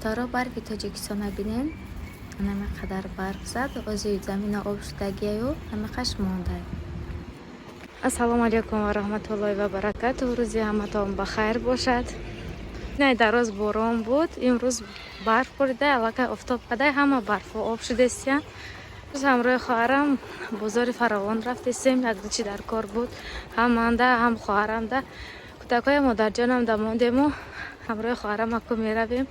دخترها برفی تاجیکستان بینیم نمی قدر برف زد اوزی زمین آب شدگی و نمی قش مانده. السلام علیکم و رحمت الله و برکاته. روزی همتون بخیر باشد. نه دراز باران بود، امروز برف پریده، الان افتاب کده همه برف و آب شده است. روز همراه خواهرم بازار فراوان رفتیم، یک چی در کار بود، هم من ده هم خواهرم ده کودکای مادر جانم ده موندیم و همراه خواهرم اکو میرویم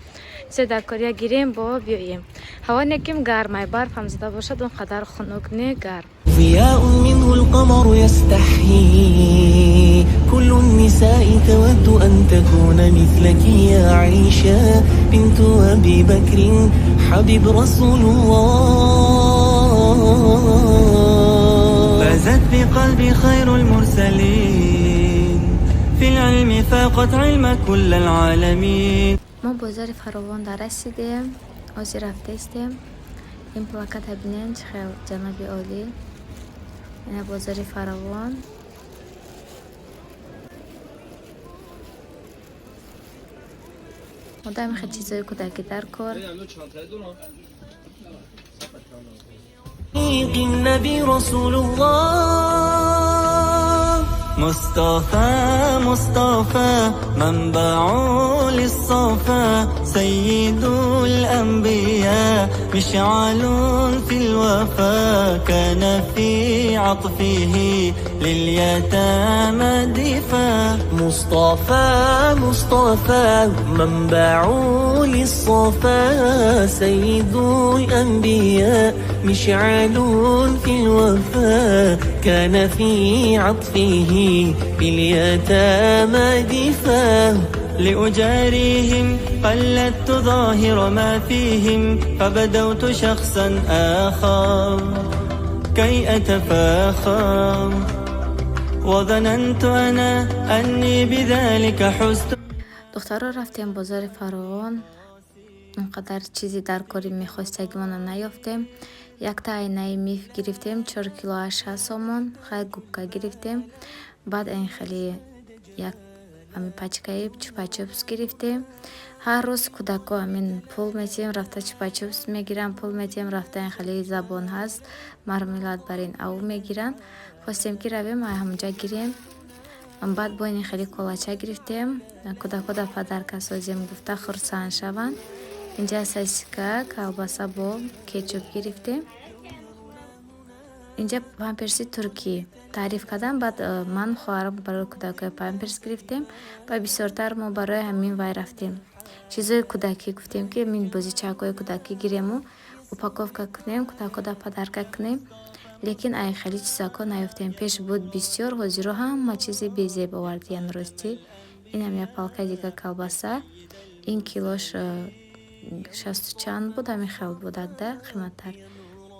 سه در کاری گیریم با بیاییم. هوا نکیم گرمه، برف هم زده باشد اونقدر خنک نه گرم. ضياء منه القمر يستحيي كل النساء تود أن تكون مثلك يا عائشة بنت أبي بكر حبيب رسول الله فازت بقلبي خير المرسلين في العلم فاقت علم كل العالمين. ما بازار فراوان در رسیدیم، آزی رفته استیم. این پلاکت بینین خیلی جنابی عالی. این بازار فراوان مدام خیلی چیزای کودکی در کار. النبي رسول الله مصطفى مصطفى منبع للصفا سيد الأنبياء مشعل في الوفا كان في عطفه لليتامى دفا مصطفى مصطفى منبع للصفا سيد الأنبياء مشعل في الوفا كان في عطفه باليتامى دفا لأجاريهم قلدت ظاهر ما فيهم فبدوت شخصا آخر كي أتفاخر وظننت أنا أني بذلك حزت. دخترها رفتیم بازار فراوان، اونقدر چیزی در کاری میخواستگیمون نیافتیم. یک تا اینه میف گرفتیم 4 کیلو 8 سومون، خیلی گوبکا گرفتیم. بعد این خیلی یک امی پچکایی چوپا چوپس گرفتیم. هر روز کودکا امین پول میتیم رفته چوپا چوپس میگیرن، پول میتیم رفته این خیلی زبان هست مرملاد برین او میگیرن. خواستیم که رویم همونجا گیریم. بعد با این خیلی کلاچه گرفتیم. کودکا در پدرکا سازیم گفته خرسان شوند. اینجا ساسیکا کالباسا با کچوپ گرفتیم. اینجا پامپرسی ترکی تعریف کردم. بعد من خواهرم برای کودکای پامپرس گرفتیم و بسیارتر ما برای همین وای رفتیم. چیزای کودکی گفتیم که من بازیچه‌های کودکی گیریم و اپاکوفکا کنیم کودکا در پدرکا کنیم. لیکن ای خیلی چیزا نیافتیم. پیش بود بسیار حاضر هم ما چیزی بیزیب آوردیم راستی. این هم یک پالکا دیگه کالباسا. این کیلوش 60 چند بود، همین خیلی بود ده قیمت‌تر.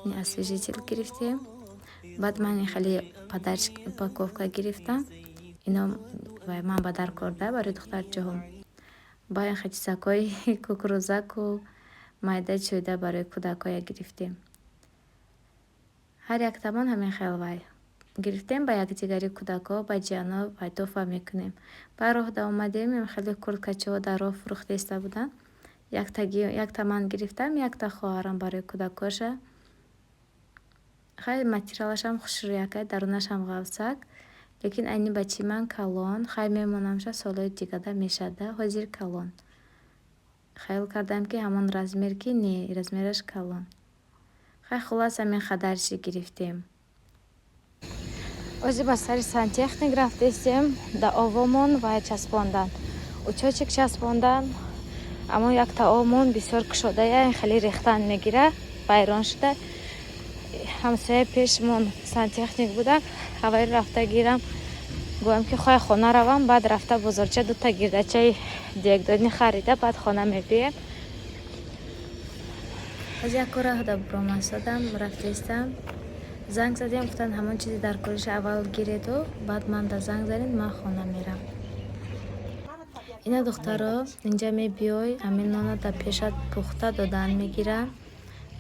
این اسویژیتل گرفتیم. بعد من خیلی پدرش پاکوفکا گرفتم. اینا من با در کرده برای دختر جهم. با این خیلی چیزای کوکروزک و مایده چویده برای کودکای گرفتیم. هر یک تمام همین خیلی وای گرفتیم. با یک دیگری کودکا با جانا و توفا میکنیم. با راه دا اومدیم. خیلی کلکچه در راه فروخته است بودن. یک تا من گرفتم، یک تا خواهرم برای کودکاشه. خیلی ماتریالش هم خوش ریاکه، درونش هم غوسک. لیکن اینی بچی من کلان خیلی میمونمشه سالای دیگه ده میشده حاضر کلان. خیلی کردم که همون رزمیر که نی رزمیرش کلان. خیلی خلاص همین خدرشی گرفتیم. اوزی با سری سانتیخنیک رفتیم در آوامون و چسباندن و چوچک چسباندن. اما یک تا آمون بسیار کشاده این خیلی ریختن میگیره بیران شده. همسایه پیشمون سانتیخنیک بودن. هوای رفته گیرم گویم که خواه خانه روم. بعد رفته بزرچه دوتا گیردچه دیگ دادنی خریده بعد خانه میبیم. از یک راه دا برام استادم رفته استم. زنگ زدیم گفتن همون چیزی در کارش اول گیرید و بعد من دا زنگ زدیم من خانه میرم. اینا دخترها اینجا میبیای همین نانا در پیشت پخته دادن میگیرن.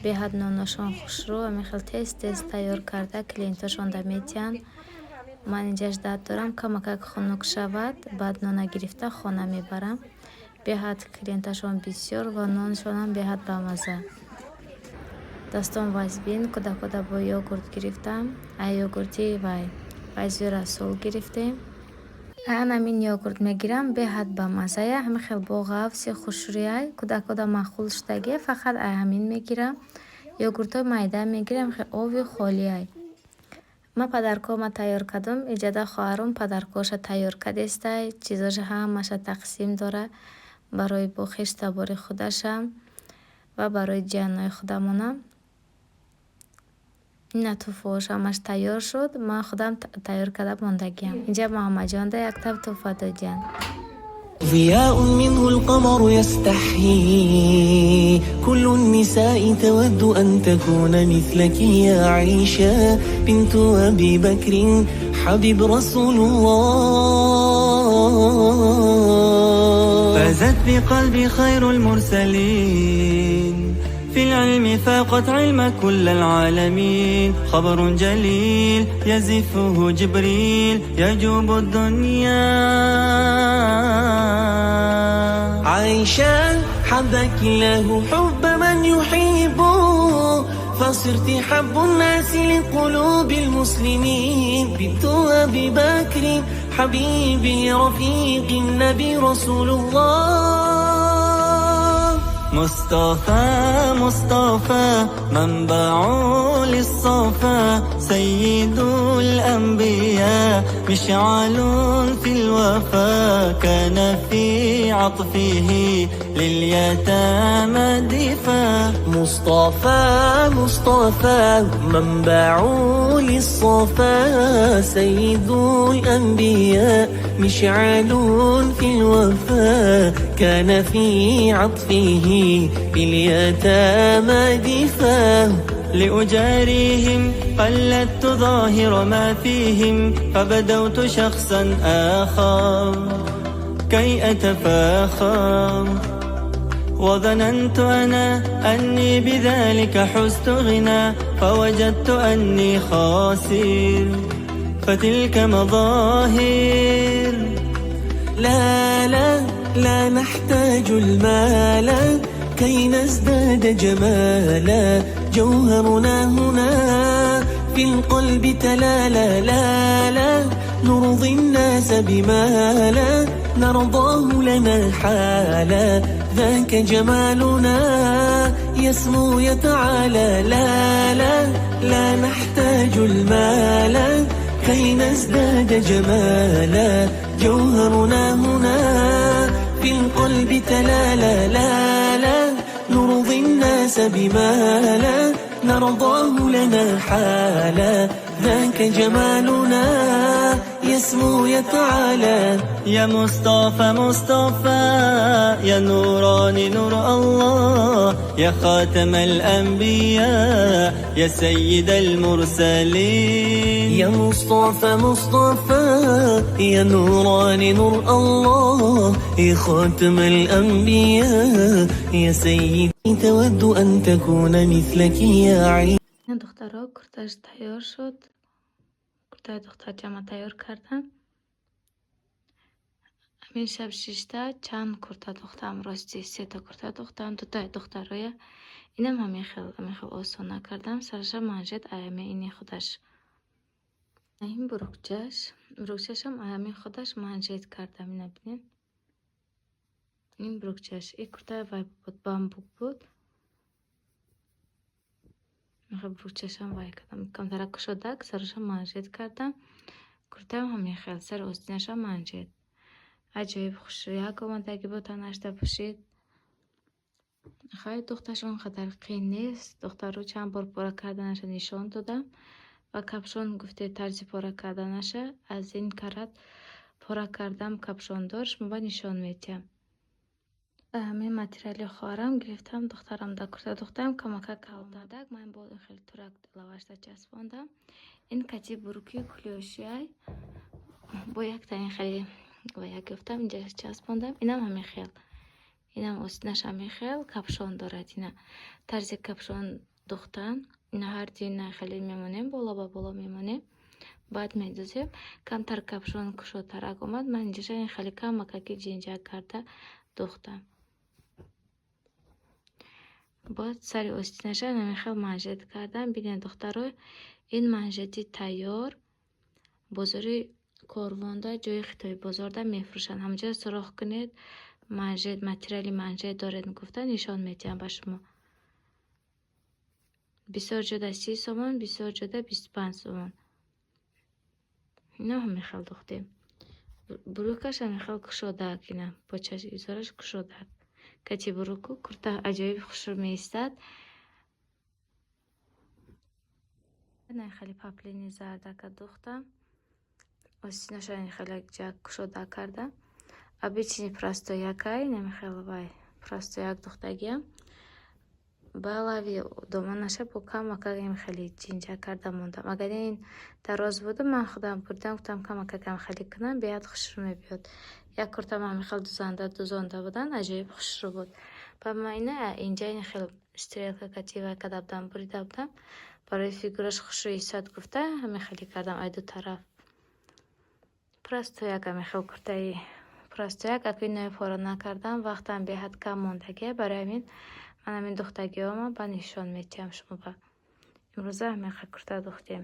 به حد نانشان خوش رو همین خیلی تیز تیار کرده کلینتاشان دا میتین. من اینجاش داد دارم کمک خنک شود. بعد نانا گرفته خانه میبرم. беҳад клиенташон бисёр ва ноншонам беҳад бамаза. Достон вазбин куда бо йогурт гирифтам. Ай йогурти вай зура сол гирифтем. Анамин йогурт мегирам беҳад бамазая, ҳами хел бо ғафси хушрӯяй куда махул шудаге. Фақат ай ҳамин мегирам. Йогуртои майда мегирам, хел ови холияй. Ма падаркома тайёр кардам, иҷада хоҳарам падаркоша тайёр кардестай, чизоша ҳамаша тақсим дора барои бо хештабори худашам ва барои ҷиянои худамонам. Ина туфош ҳамаш тайёр шуд. Ман худам тайёр карда мондагиам. Инҷа Муҳаммаҷонда яктаб туфа додиян. ضياء منه القمر يستحيي كل النساء تود أن تكون مثلك يا عائشة بنت أبي بكر حبيب رسول الله. فازت بقلبي خير المرسلين، في العلم فاقت علم كل العالمين. خبر جليل يزفه جبريل يجوب الدنيا. عائشة حبك الله حب من يحب، فصرت حب الناس لقلوب المسلمين. بنت أبي بكر حبيبي رفيق النبي رسول الله. مصطفى منبع للصفا، سيد الأنبياء مشعل في الوفا. كان في عطفه لليتامى دفا. مصطفى منبع للصفا، سيد الأنبياء مشعل في الوفا. كان في عطفه باليتامى دفا. لأجاريهم قلدت ظاهر ما فيهم، فبدوت شخصا آخر كي أتفاخر. وظننت أنا أني بذلك حزت غنى، فوجدت أني خاسر. فتلك مظاهر. لا نحتاج المال كي نزداد جمالا. جوهرنا هنا في القلب تلالا. لا نرضي الناس بما لا نرضاه لنا حالا. ذاك جمالنا يسمو يتعالى. لا نحتاج المال كي نزداد جمالا. جوهرنا هنا في القلب تلالا. لا نرضي الناس بما لا نرضاه لنا حالا. ذاك جمالنا يسمو يتعالى. يا مصطفى يا نوران نور الله، يا خاتم الأنبياء يا سيد المرسلين. يا مصطفى يا نوران نور الله، يا خاتم الأنبياء يا سيدي. تود أن تكون مثلك يا عين. دخترها کورتاش تیار شد. کورتای دخترجاما تیار کردم. همین شب 6 تا چند کورتا دخترم راستی 3 تا کورتا دخترم 2 تا دخترای اینم همین خیلی آسان نکردم. سرش منجد ایامی اینی خودش این بروکچه‌شم ایامی خودش منجد کردم. اینا ببینین این بروکچه‌ش این کورتا وای بود بامبوک بود. بروکچه‌شم وای کردم کم ترک شدک سرشم منجد کردم. کورتام همین خیلی سر آستینشم منجد. عجیب خوش‌ریا آمدگی بود تا نشته باشید. خیلی دخترشون خطر قین نیست. دختر رو چند بار پاره کردنش نشان دادم و کپشن گفته طرز پاره کردنشه. از این کارت پاره کردم کپشن دارش و نشان میدم. همین متریالی خواهرم گرفتم دخترم دا کورتا دخترم کمک کردم. من با خیلی ترک لواشتا چسباندم. این کتی بروکی کلیوشیای با یک تا این خیلی و یک گفتم اینجا چسباندم. اینم همین خیل. اینم آستینش همین خیل کپشن دارد. اینا طرز کپشن دوختن. اینا هر دینا خیلی میمونیم بالا با بالا میمونیم. بعد میدوزیم کمتر کپشن کشو ترک اومد. من اینجا این خیلی کم مکاکی جینجا کرده духтам. Боз сари остинаша намехел манжет кардам. Бинед духтаро, ин манжети тайёр бозори Корвонда, ҷои Хитои бозорда мефурӯшанд. Ҳамаҷо сурох кунед, манжет, материали манжет доред гуфта нишон медиҳам ба шумо. Бисёр ҷода 30 сомон, бисёр ҷода 25 сомон. Ино ҳамехел духтем. Бурукаш ҳамехел кушодаак, ина почаи изораш кушодаак. Кати буруку курта аҷоиб хушрӯ меистад. Нахели паплини зардака духтам. Остинаша нахели ҷак кушода кардам. Обични простоякай, намехел вай простояк духтагиам. Балави домонаша бо камакагам хеле ҷинҷа карда мондам. Агар ин дароз буду, ман худам бурдам, гуфтам камакагам хеле кунам, биёд хушрӯ мебиёд. Як курта мамехел дузонда буданд, аҷоиб хушрӯ буд. Ба майна инҷа ин хел стрелка катива кадабдам бурида будам. Барои фигураш хушрӯ истод гуфта ҳамехели кардам ай ду тараф. Простояк ҳамехел куртаи простояк акинои поро накардам. Вақтам беҳад кам мондагия, барои ҳамин ман ҳамин духтагиҳома ба нишон метиҳам шумо ба. Имрӯза ҳамехел курта духтем.